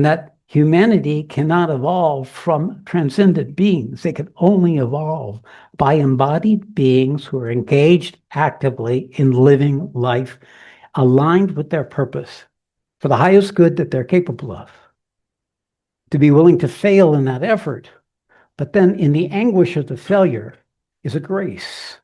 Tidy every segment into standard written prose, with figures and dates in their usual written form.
that humanity cannot evolve from transcendent beings. They can only evolve by embodied beings who are engaged actively in living life aligned with their purpose for the highest good that they're capable of. To be willing to fail in that effort, but then in the anguish of the failure is a grace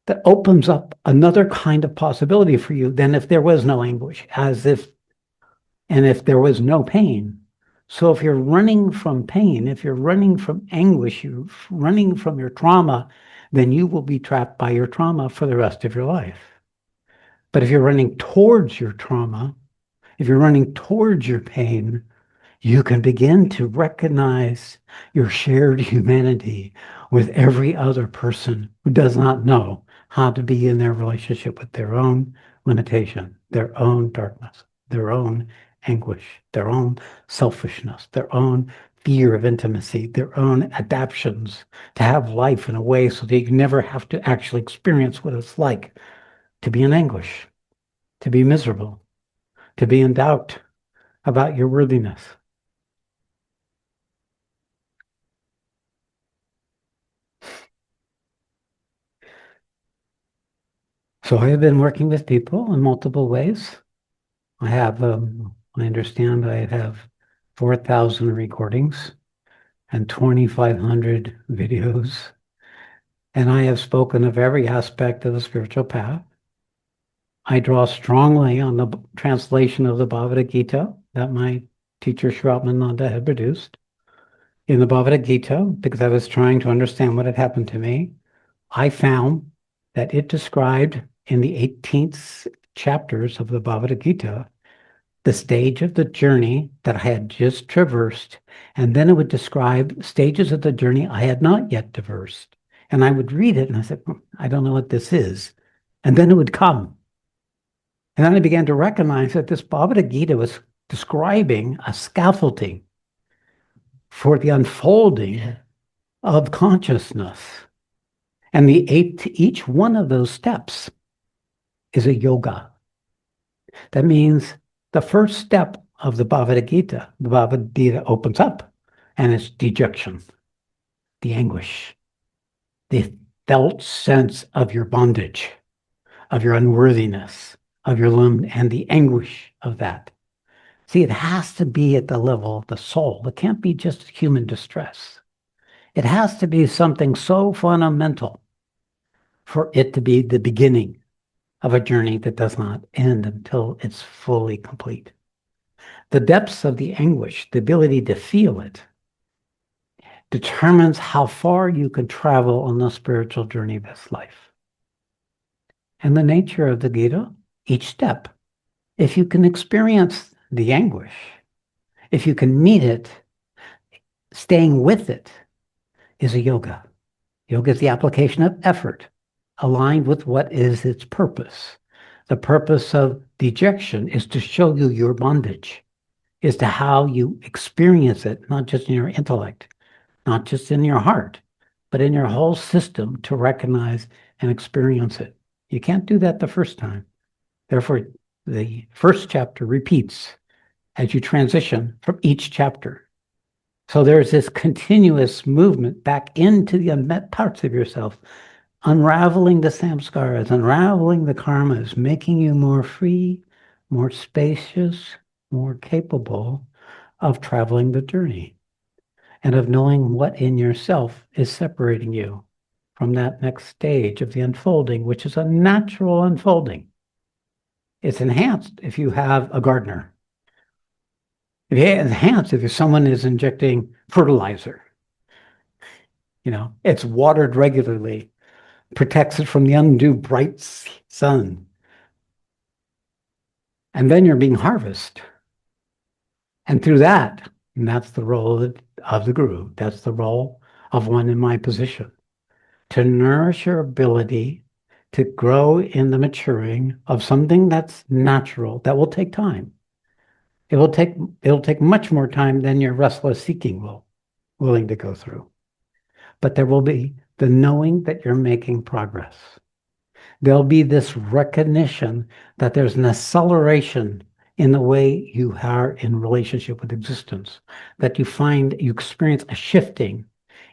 that opens up another kind of possibility for you than if there was no anguish, and if there was no pain. So if you're running from pain, if you're running from anguish, you're running from your trauma, then you will be trapped by your trauma for the rest of your life. But if you're running towards your trauma, if you're running towards your pain, you can begin to recognize your shared humanity with every other person who does not know how to be in their relationship with their own limitation, their own darkness, their own anguish, their own selfishness, their own fear of intimacy, their own adaptions to have life in a way so that you never have to actually experience what it's like to be in anguish, to be miserable, to be in doubt about your worthiness. So I have been working with people in multiple ways. I understand I have 4,000 recordings and 2,500 videos. And I have spoken of every aspect of the spiritual path. I draw strongly on the translation of the Bhagavad Gita that my teacher Sri had produced. In the Bhagavad Gita, because I was trying to understand what had happened to me, I found that it described in the 18th chapters of the Bhagavad Gita the stage of the journey that I had just traversed, and then it would describe stages of the journey I had not yet traversed. And I would read it, and I said, I don't know what this is. And then it would come. And then I began to recognize that this Bhagavad Gita was describing a scaffolding for the unfolding of consciousness. And each one of those steps is a yoga. That means the first step of the Bhagavad Gita opens up, and it's dejection, the anguish, the felt sense of your bondage, of your unworthiness, of your limb, and the anguish of that. See, it has to be at the level of the soul. It can't be just human distress. It has to be something so fundamental for it to be the beginning of a journey that does not end until it's fully complete. The depths of the anguish, the ability to feel it, determines how far you can travel on the spiritual journey of this life. And the nature of the Gita, each step, if you can experience the anguish, if you can meet it, staying with it is a yoga. Yoga is the application of effort aligned with what is its purpose. The purpose of dejection is to show you your bondage, is to how you experience it, not just in your intellect, not just in your heart, but in your whole system to recognize and experience it. You can't do that the first time. Therefore, the first chapter repeats as you transition from each chapter. So there's this continuous movement back into the unmet parts of yourself, unraveling the samskaras, unraveling the karmas, making you more free, more spacious, more capable of traveling the journey and of knowing what in yourself is separating you from that next stage of the unfolding, which is a natural unfolding. It's enhanced if you have a gardener. It's enhanced if someone is injecting fertilizer. It's watered regularly, protects it from the undue bright sun. And then you're being harvested. And through that, and that's the role of the guru, that's the role of one in my position, to nourish your ability to grow in the maturing of something that's natural, that will take time. It'll take much more time than your restless seeking willing to go through. But there will be the knowing that you're making progress. There'll be this recognition that there's an acceleration in the way you are in relationship with existence, that you experience a shifting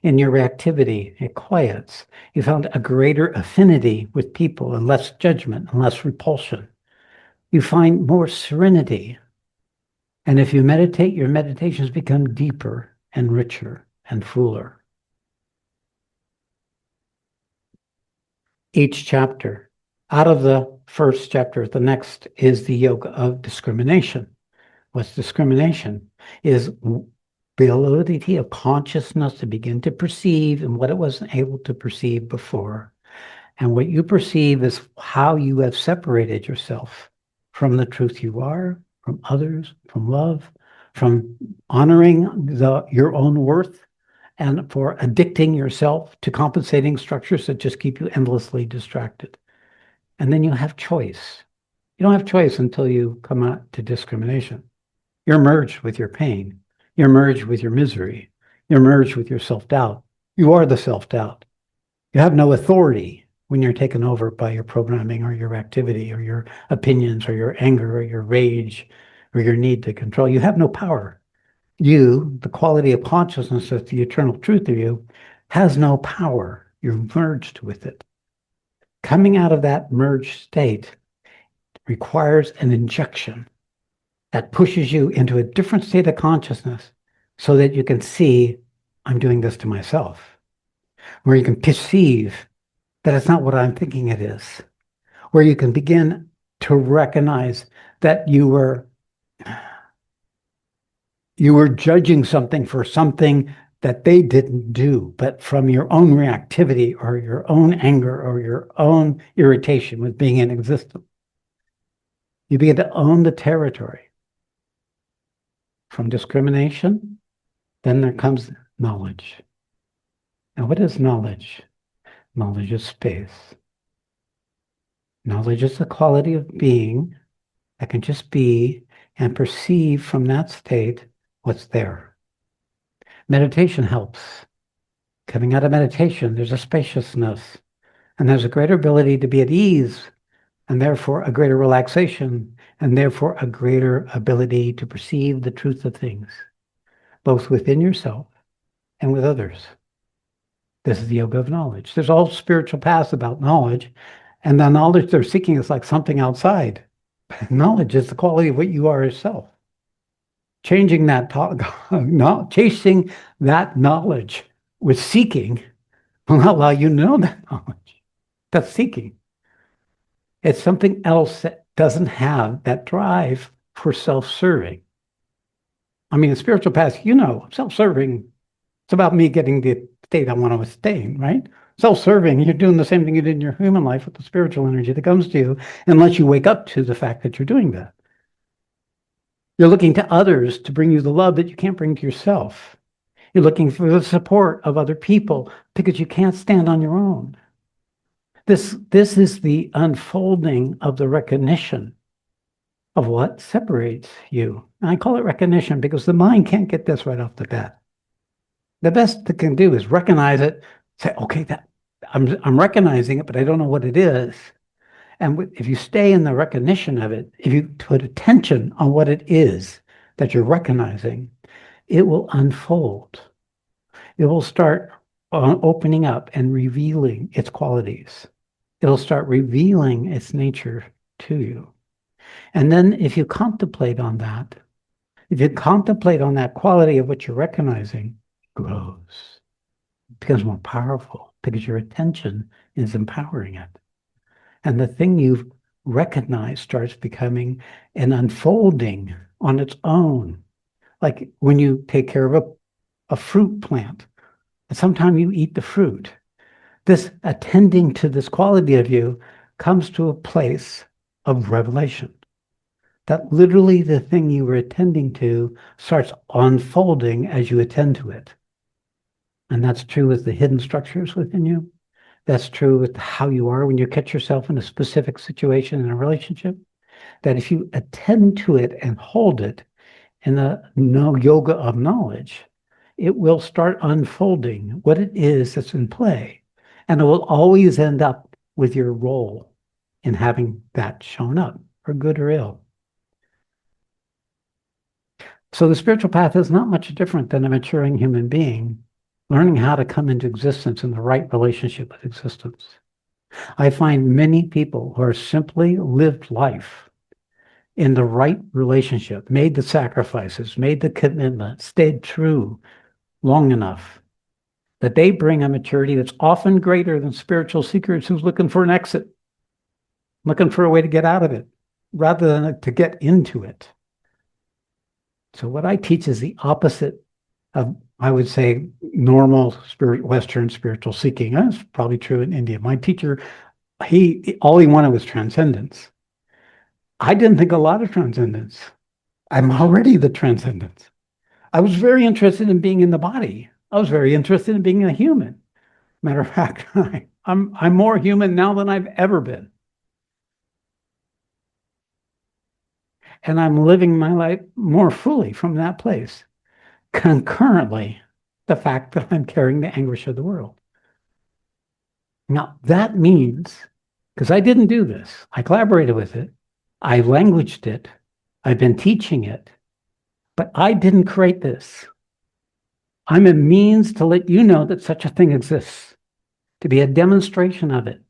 in your reactivity. It quiets. You found a greater affinity with people and less judgment and less repulsion. You find more serenity. And if you meditate, your meditations become deeper and richer and fuller. Each chapter, out of the first chapter, the next is the yoga of discrimination. What's discrimination? Is the ability of consciousness to begin to perceive and what it wasn't able to perceive before. And what you perceive is how you have separated yourself from the truth you are, from others, from love, from honoring your own worth, and for addicting yourself to compensating structures that just keep you endlessly distracted. And then you have choice. You don't have choice until you come out to discrimination. You're merged with your pain. You're merged with your misery. You're merged with your self-doubt. You are the self-doubt. You have no authority when you're taken over by your programming or your activity or your opinions or your anger or your rage or your need to control. You have no power. You, the quality of consciousness that's the eternal truth of you, has no power. You're merged with it. Coming out of that merged state requires an injection that pushes you into a different state of consciousness so that you can see, I'm doing this to myself. Where you can perceive that it's not what I'm thinking it is. Where you can begin to recognize that you were judging something for something that they didn't do, but from your own reactivity or your own anger or your own irritation with being in existence. You begin to own the territory. From discrimination, then there comes knowledge. Now, what is knowledge? Knowledge is space. Knowledge is the quality of being that can just be and perceive from that state what's there. Meditation helps. Coming out of meditation, there's a spaciousness, and there's a greater ability to be at ease, and therefore a greater relaxation, and therefore a greater ability to perceive the truth of things, both within yourself and with others. This is the yoga of knowledge. There's all spiritual paths about knowledge, and the knowledge they're seeking is like something outside. Knowledge is the quality of what you are yourself. Changing that chasing that knowledge with seeking will not allow you to know that knowledge. That's seeking. It's something else that doesn't have that drive for self-serving. I mean, the spiritual path, self-serving, it's about me getting the state I want to attain, right? Self-serving, you're doing the same thing you did in your human life with the spiritual energy that comes to you, unless you wake up to the fact that you're doing that. You're looking to others to bring you the love that you can't bring to yourself. You're looking for the support of other people because you can't stand on your own. This is the unfolding of the recognition of what separates you. And I call it recognition because the mind can't get this right off the bat. The best it can do is recognize it, say, okay, I'm recognizing it, but I don't know what it is. And if you stay in the recognition of it, if you put attention on what it is that you're recognizing, it will unfold. It will start opening up and revealing its qualities. It'll start revealing its nature to you. And then if you contemplate on that, quality of what you're recognizing, it grows. It becomes more powerful because your attention is empowering it. And the thing you've recognized starts becoming an unfolding on its own. Like when you take care of a fruit plant, and sometimes you eat the fruit. This attending to this quality of you comes to a place of revelation. That literally the thing you were attending to starts unfolding as you attend to it. And that's true with the hidden structures within you. That's true with how you are when you catch yourself in a specific situation in a relationship. That if you attend to it and hold it in the yoga of knowledge, it will start unfolding what it is that's in play. And it will always end up with your role in having that shown up, for good or ill. So the spiritual path is not much different than a maturing human being, learning how to come into existence in the right relationship with existence. I find many people who are simply lived life in the right relationship, made the sacrifices, made the commitment, stayed true long enough that they bring a maturity that's often greater than spiritual seekers who's looking for an exit, looking for a way to get out of it, rather than to get into it. So what I teach is the opposite of, I would say, normal Western spiritual seeking. That's probably true in India. My teacher, all he wanted was transcendence. I didn't think a lot of transcendence. I'm already the transcendence. I was very interested in being in the body. I was very interested in being a human. Matter of fact, I'm more human now than I've ever been. And I'm living my life more fully from that place. Concurrently, the fact that I'm carrying the anguish of the world. Now, that means, because I didn't do this, I collaborated with it, I languaged it, I've been teaching it, but I didn't create this. I'm a means to let you know that such a thing exists, to be a demonstration of it.